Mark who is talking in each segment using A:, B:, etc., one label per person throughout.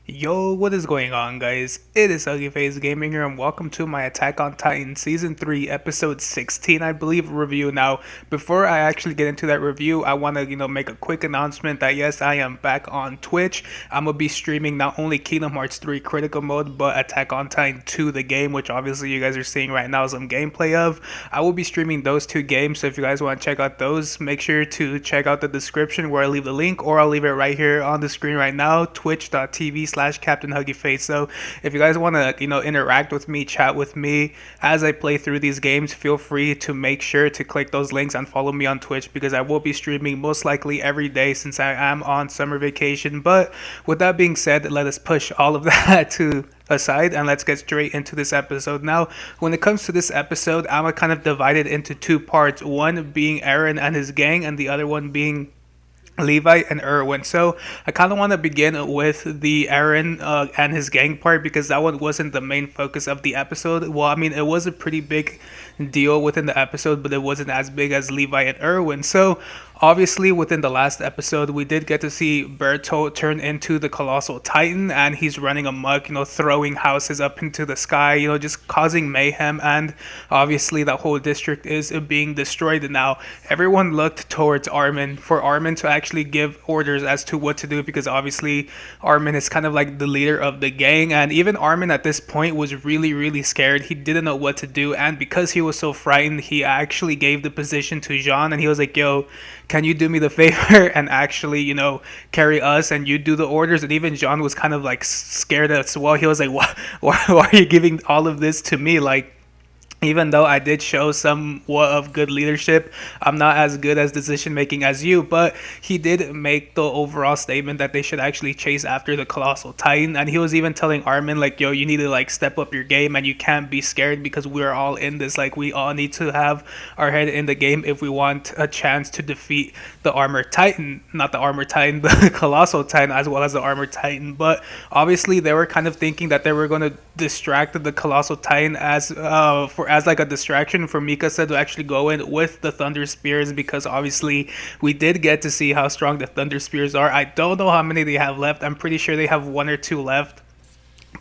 A: Yo, what is going on, guys? It is Ugly Face Gaming here, and welcome to my Attack on Titan Season 3, Episode 16, I believe, review. Now, before I actually get into that review, I want to, make a quick announcement that yes, I am back on Twitch. I'm going to be streaming not only Kingdom Hearts 3 Critical Mode, but Attack on Titan 2, the game, which obviously you guys are seeing right now some gameplay of. I will be streaming those two games, so if you guys want to check out those, make sure to check out the description where I leave the link, or I'll leave it right here on the screen right now, twitch.tv/Captain Huggy Face. So if you guys want to, interact with me, chat with me as I play through these games, feel free to make sure to click those links and follow me on Twitch because I will be streaming most likely every day since I am on summer vacation. But with that being said, let us push all of that to aside and let's get straight into this episode. Now, when it comes to this episode, I'm kind of divided into two parts, one being Eren and his gang and the other one being Levi and Erwin. So I kind of want to begin with the Eren and his gang part because that one wasn't the main focus of the episode. Well, I mean, it was a pretty big deal within the episode, but it wasn't as big as Levi and Erwin. So obviously, within the last episode, we did get to see Bertholdt turn into the colossal titan, and he's running amok, throwing houses up into the sky, just causing mayhem, and obviously that whole district is being destroyed now. Everyone looked towards Armin for Armin to actually give orders as to what to do because obviously Armin is kind of like the leader of the gang, and even Armin at this point was really, really scared. He didn't know what to do, and because he was so frightened, he actually gave the position to Jean, and he was like, yo, can you do me the favor and actually, carry us and you do the orders? And even John was kind of like scared as well. He was like, why are you giving all of this to me? Like, even though I did show somewhat of good leadership, I'm not as good as decision making as you. But he did make the overall statement that they should actually chase after the colossal titan, and he was even telling Armin like, yo, you need to like step up your game and you can't be scared because we're all in this. Like, we all need to have our head in the game if we want a chance to defeat the armored titan, not the armored titan, the colossal titan, as well as the armored titan. But obviously they were kind of thinking that they were going to distract the colossal titan as like a distraction for Mikasa to actually go in with the Thunder Spears, because obviously we did get to see how strong the Thunder Spears are. I don't know how many they have left. I'm pretty sure they have one or two left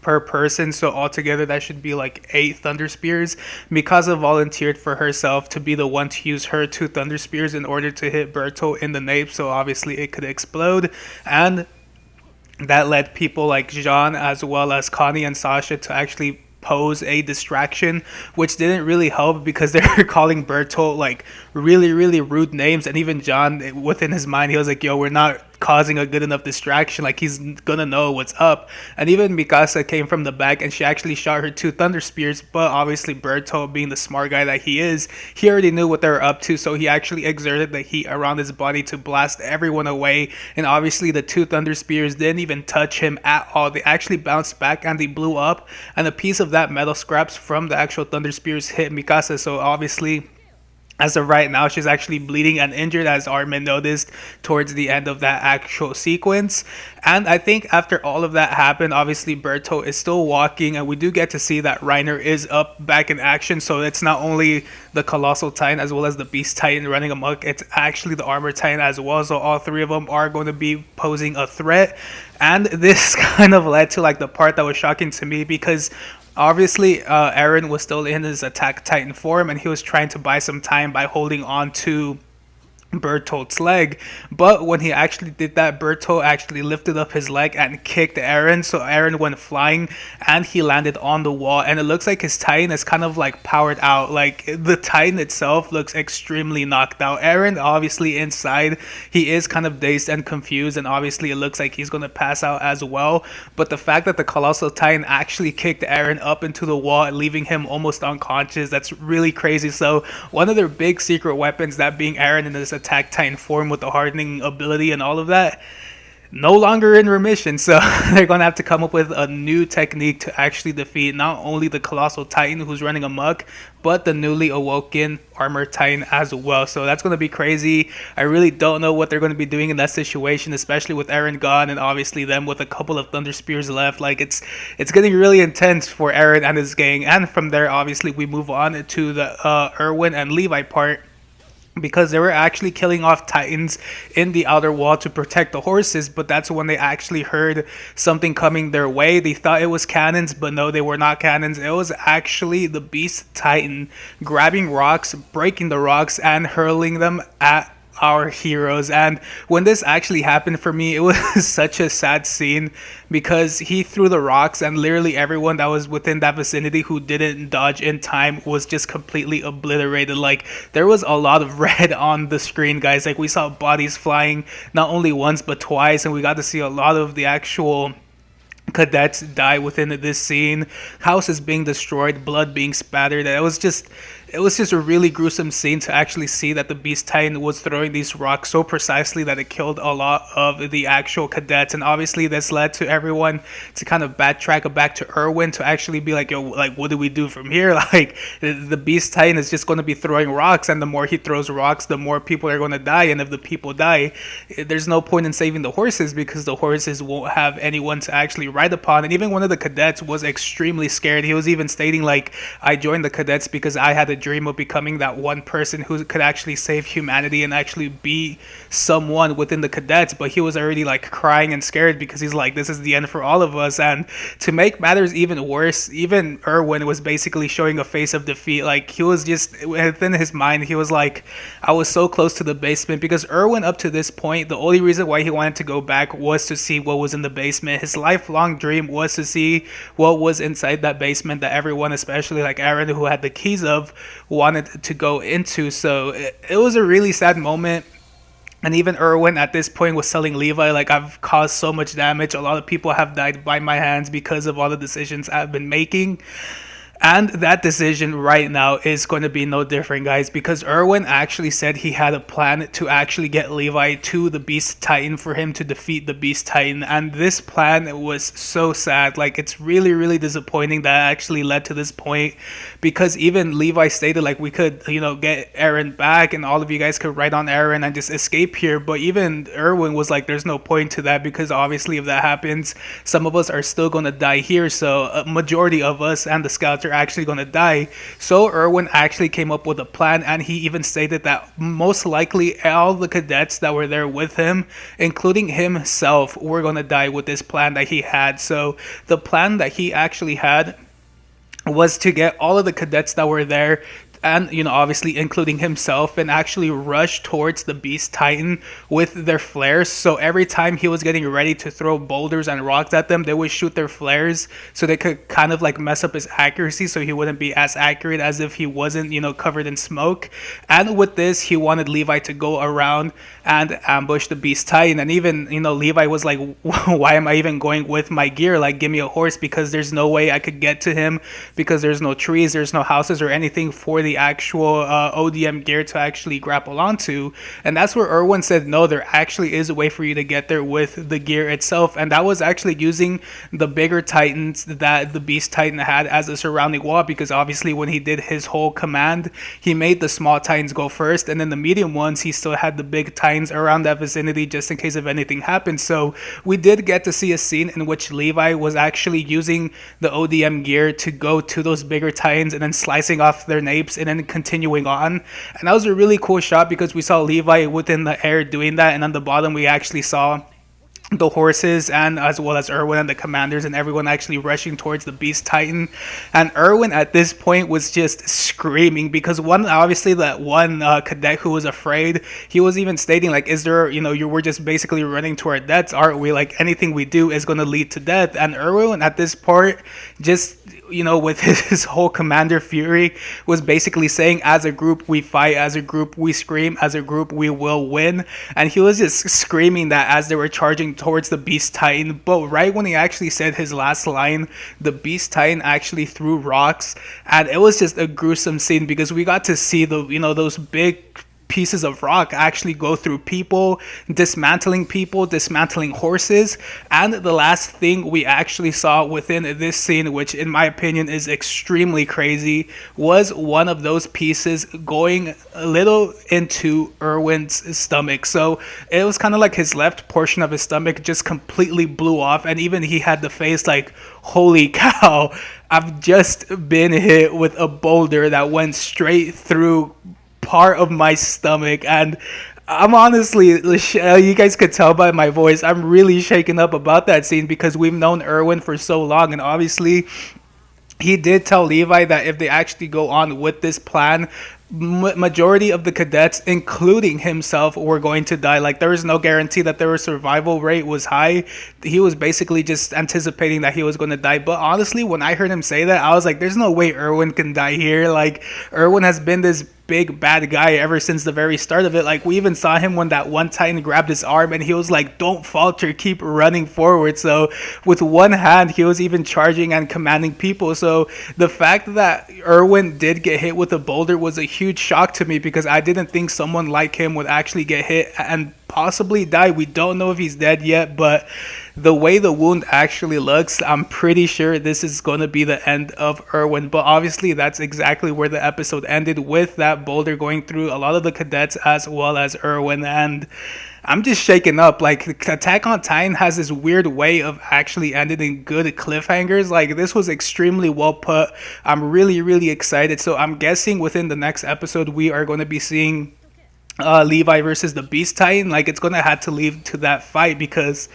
A: per person, so altogether that should be like 8 Thunder Spears. Mikasa volunteered for herself to be the one to use her 2 Thunder Spears in order to hit Bertholdt in the nape, so obviously it could explode, and that led people like Jean as well as Connie and Sasha to actually pose a distraction, which didn't really help because they were calling Bertholdt like really, really rude names. And even John, within his mind, he was like, yo, we're not causing a good enough distraction, like he's gonna know what's up. And even Mikasa came from the back and she actually shot her 2 Thunder Spears, but obviously Bertholdt, being the smart guy that he is, he already knew what they were up to, so he actually exerted the heat around his body to blast everyone away. And obviously the 2 Thunder Spears didn't even touch him at all. They actually bounced back and they blew up, and a piece of that metal scraps from the actual Thunder Spears hit Mikasa. So obviously, as of right now, she's actually bleeding and injured, as Armin noticed towards the end of that actual sequence. And I think after all of that happened, obviously Bertholdt is still walking, and we do get to see that Reiner is up back in action. So it's not only the Colossal Titan as well as the Beast Titan running amok, it's actually the Armored Titan as well. So all 3 of them are going to be posing a threat. And this kind of led to like the part that was shocking to me, because obviously, Eren was still in his Attack Titan form, and he was trying to buy some time by holding on to Bertholdt's leg. But when he actually did that, Bertholdt actually lifted up his leg and kicked Eren, so Eren went flying and he landed on the wall, and it looks like his Titan is kind of like powered out. Like, the Titan itself looks extremely knocked out. Eren, obviously inside, he is kind of dazed and confused, and obviously it looks like he's going to pass out as well. But the fact that the Colossal Titan actually kicked Eren up into the wall, leaving him almost unconscious, that's really crazy. So one of their big secret weapons, that being Eren in this Attack Titan form with the hardening ability and all of that, no longer in remission. So they're going to have to come up with a new technique to actually defeat not only the Colossal Titan who's running amok, but the newly awoken Armored Titan as well. So that's going to be crazy. I really don't know what they're going to be doing in that situation, especially with Eren gone and obviously them with a couple of Thunder Spears left. Like, it's getting really intense for Eren and his gang. And from there, obviously, we move on to the Erwin and Levi part. because they were actually killing off titans in the outer wall to protect the horses. But that's when they actually heard something coming their way. They thought it was cannons, but no, they were not cannons. It was actually the beast titan grabbing rocks, breaking the rocks, and hurling them at our heroes. And when this actually happened for me, it was such a sad scene because he threw the rocks and literally everyone that was within that vicinity who didn't dodge in time was just completely obliterated. Like, there was a lot of red on the screen, guys. Like, we saw bodies flying not only once but twice, and we got to see a lot of the actual cadets die within this scene, houses being destroyed, blood being spattered. It was just a really gruesome scene to actually see that the Beast Titan was throwing these rocks so precisely that it killed a lot of the actual cadets. And obviously this led to everyone to kind of backtrack back to Erwin to actually be like, yo, like, what do we do from here? Like, the Beast Titan is just going to be throwing rocks, and the more he throws rocks, the more people are going to die. And if the people die, there's no point in saving the horses because the horses won't have anyone to actually ride upon. And even one of the cadets was extremely scared. He was even stating, like, I joined the cadets because I had a dream of becoming that one person who could actually save humanity and actually be someone within the cadets. But he was already like crying and scared because he's like, this is the end for all of us. And to make matters even worse, even Erwin was basically showing a face of defeat. Like, he was just within his mind, he was like, I was so close to the basement, because Erwin up to this point, the only reason why he wanted to go back was to see what was in the basement. His lifelong dream was to see what was inside that basement that everyone, especially like Eren, who had the keys of, wanted to go into. So it was a really sad moment. And even Erwin at this point was telling Levi, like, I've caused so much damage. A lot of people have died by my hands because of all the decisions I've been making. And that decision right now is going to be no different, guys, because Erwin actually said he had a plan to actually get Levi to the Beast Titan for him to defeat the Beast Titan. And this plan was so sad. Like, it's really, really disappointing that it actually led to this point, because even Levi stated, like, we could, get Eren back and all of you guys could ride on Eren and just escape here. But even Erwin was like, there's no point to that, because obviously if that happens, some of us are still going to die here. So a majority of us and the scouts are actually going to die. So Erwin actually came up with a plan, and he even stated that most likely all the cadets that were there with him, including himself, were going to die with this plan that he had. So the plan that he actually had was to get all of the cadets that were there, and obviously including himself, and actually rush towards the Beast Titan with their flares. So every time he was getting ready to throw boulders and rocks at them, they would shoot their flares so they could kind of like mess up his accuracy, so he wouldn't be as accurate as if he wasn't covered in smoke. And with this, he wanted Levi to go around and ambush the Beast Titan. And even Levi was like, why am I even going with my gear? Like, give me a horse, because there's no way I could get to him, because there's no trees, there's no houses or anything for the actual ODM gear to actually grapple onto. And that's where Erwin said, no, there actually is a way for you to get there with the gear itself. And that was actually using the bigger titans that the Beast Titan had as a surrounding wall, because obviously when he did his whole command, he made the small titans go first, and then the medium ones, he still had the big titans around that vicinity just in case if anything happened. So we did get to see a scene in which Levi was actually using the ODM gear to go to those bigger titans and then slicing off their napes and then continuing on. And that was a really cool shot, because we saw Levi within the air doing that, and on the bottom we actually saw the horses, and as well as Erwin and the commanders and everyone actually rushing towards the Beast Titan. And Erwin at this point was just screaming, because obviously that one cadet who was afraid, he was even stating, like, is there, we're just basically running to our deaths, aren't we? Like, anything we do is going to lead to death. And Erwin at this part just, with his whole commander fury, was basically saying, as a group we fight, as a group we scream, as a group we will win. And he was just screaming that as they were charging towards the Beast Titan. But right when he actually said his last line, the Beast Titan actually threw rocks, and it was just a gruesome scene, because we got to see those big pieces of rock actually go through people, dismantling horses. And the last thing we actually saw within this scene, which in my opinion is extremely crazy, was one of those pieces going a little into Erwin's stomach. So it was kind of like his left portion of his stomach just completely blew off, and even he had the face like, holy cow, I've just been hit with a boulder that went straight through part of my stomach. And I'm honestly, you guys could tell by my voice, I'm really shaken up about that scene because we've known Erwin for so long, and obviously he did tell Levi that if they actually go on with this plan, majority of the cadets, including himself, were going to die. Like, there was no guarantee that their survival rate was high. He was basically just anticipating that he was going to die. But honestly, when I heard him say that, I was like, there's no way Erwin can die here. Like, Erwin has been this big bad guy ever since the very start of it. Like, we even saw him when that one Titan grabbed his arm and he was like, don't falter, keep running forward. So with one hand he was even charging and commanding people. So the fact that Erwin did get hit with a boulder was a huge shock to me, because I didn't think someone like him would actually get hit and possibly die. We don't know if he's dead yet, but the way the wound actually looks, I'm pretty sure this is going to be the end of Erwin. But obviously that's exactly where the episode ended, with that boulder going through a lot of the cadets as well as Erwin. And I'm just shaken up. Like, Attack on Titan has this weird way of actually ending in good cliffhangers. Like, this was extremely well put. I'm really, really excited. So I'm guessing within the next episode we are going to be seeing Levi versus the Beast Titan. Like, it's gonna have to lead to that fight because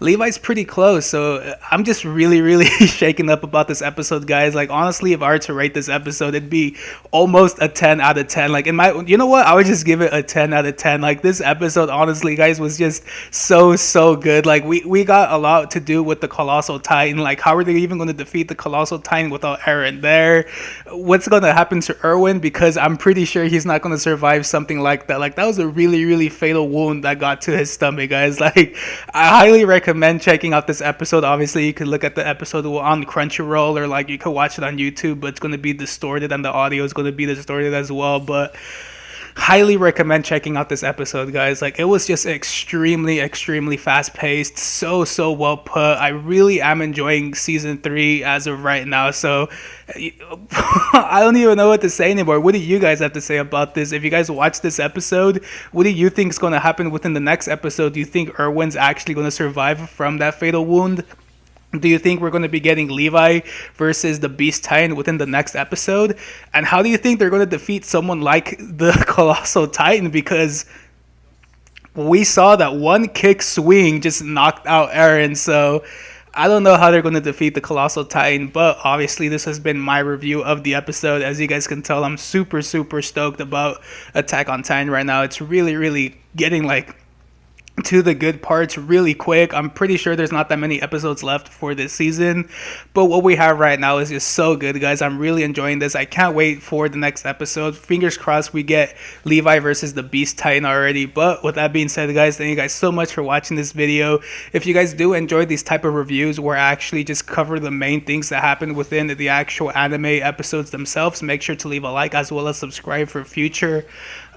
A: Levi's pretty close. So I'm just really, really shaken up about this episode, guys. Like, honestly, if I were to rate this episode, it'd be almost a 10 out of 10. Like, you know what? I would just give it a 10 out of 10. Like, this episode, honestly, guys, was just so good. Like, we got a lot to do with the Colossal Titan. Like, how are they even going to defeat the Colossal Titan without Eren there? What's going to happen to Erwin? Because I'm pretty sure he's not going to survive something like that. Like, that was a really, really fatal wound that got to his stomach, guys. Like, I highly recommend checking out this episode. Obviously, you could look at the episode on Crunchyroll, or like you could watch it on YouTube, but it's going to be distorted and the audio is going to be distorted as well. But highly recommend checking out this episode, guys. Like, it was just extremely fast paced, so well put. I really am enjoying season 3 as of right now. So I don't even know what to say anymore. What do you guys have to say about this? If you guys watch this episode, what do you think is going to happen within the next episode? Do you think Erwin's actually going to survive from that fatal wound? Do you think we're going to be getting Levi versus the Beast Titan within the next episode? And how do you think they're going to defeat someone like the Colossal Titan? Because we saw that one kick swing just knocked out Eren. So I don't know how they're going to defeat the Colossal Titan. But obviously, this has been my review of the episode. As you guys can tell, I'm super stoked about Attack on Titan right now. It's really getting like to the good parts really quick. I'm pretty sure there's not that many episodes left for this season, but what we have right now is just so good, guys. I'm really enjoying this. I can't wait for the next episode. Fingers crossed we get Levi versus the Beast Titan already. But with that being said, guys, thank you guys so much for watching this video. If you guys do enjoy these type of reviews where I actually just cover the main things that happen within the actual anime episodes themselves, make sure to leave a like as well as subscribe for future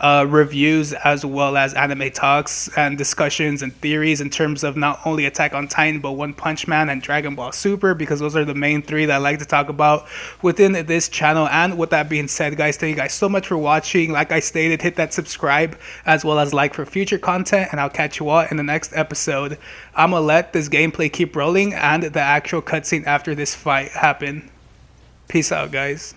A: reviews as well as anime talks and discussions and theories in terms of not only Attack on Titan but One Punch Man and Dragon Ball Super, because those are the main 3 that I like to talk about within this channel. And with that being said, guys, thank you guys so much for watching. Like I stated, hit that subscribe as well as like for future content, and I'll catch you all in the next episode. I'm gonna let this gameplay keep rolling and the actual cutscene after this fight happen. Peace out, guys.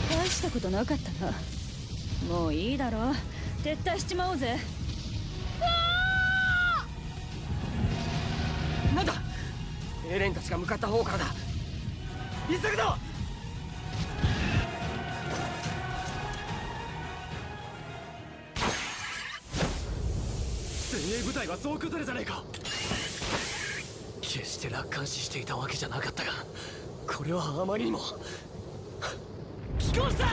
B: 大したことなかったな。もういいだろ。撤退しちまおうぜ。
C: なんだ。エレンたちが向かった方からだ。急ぐぞ。精鋭部隊は総崩れじゃねえか。決して楽観視していたわけじゃなかったが、これはあまりにも。寄港した。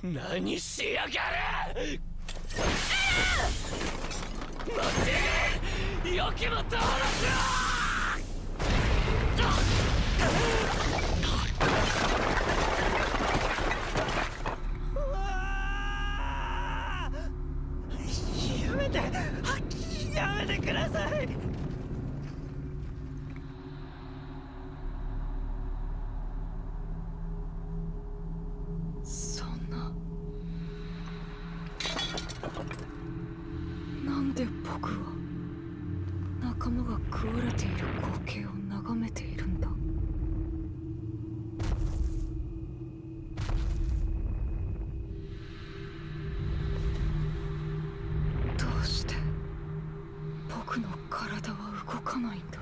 C: 何しやがる。待って、よけも通らやめて、やめてください。
B: そんな、なんで僕は仲間が食われている光景を眺めているんだ。どうして僕の体は動かないんだ。